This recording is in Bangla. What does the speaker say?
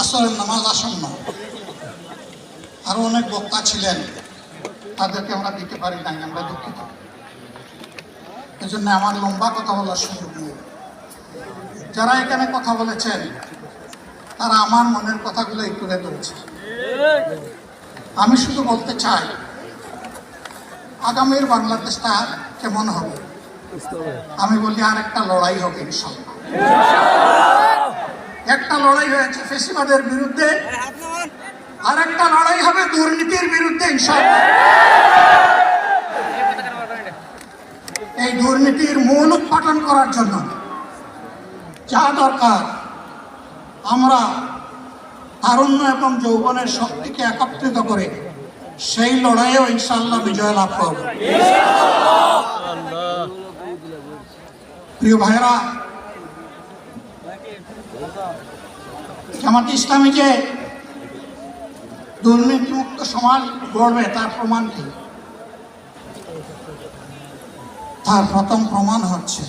আসরের নামাজ আসন্ন, আরো অনেক বক্তা ছিলেন, তাদেরকে আমরা দিতে পারি নাই, আমরা দুঃখিত। এই জন্য আমার লম্বা কথা বলার সুযোগ নেই। যারা এখানে কথা বলেছেন তারা আমার মনের কথাগুলোই তুলে ধরেছে। আমি শুধু বলতে চাই, আগামীর বাংলাদেশটা কেমন হবে? আমি বলি আর একটা লড়াই হবে ইনশাআল্লাহ। একটা লড়াই হয়েছে ফ্যাসিবাদের বিরুদ্ধে, আর একটা লড়াই হবে দুর্নীতির বিরুদ্ধে ইনশাআল্লাহ। এই দুর্নীতির মূল উৎপাটন করার জন্য যা দরকার, আমরা তারুণ্য এবং যৌবনের শক্তিকে একত্রিত করে সেই লড়াইয়েও ইনশাআল্লাহ বিজয় লাভ করব। প্রিয় ভাইরা, জামাতে ইসলামী যে দুর্নীতিমুক্ত সমাজ গড়বে তার প্রমাণ কি? তার প্রথম প্রমাণ হচ্ছে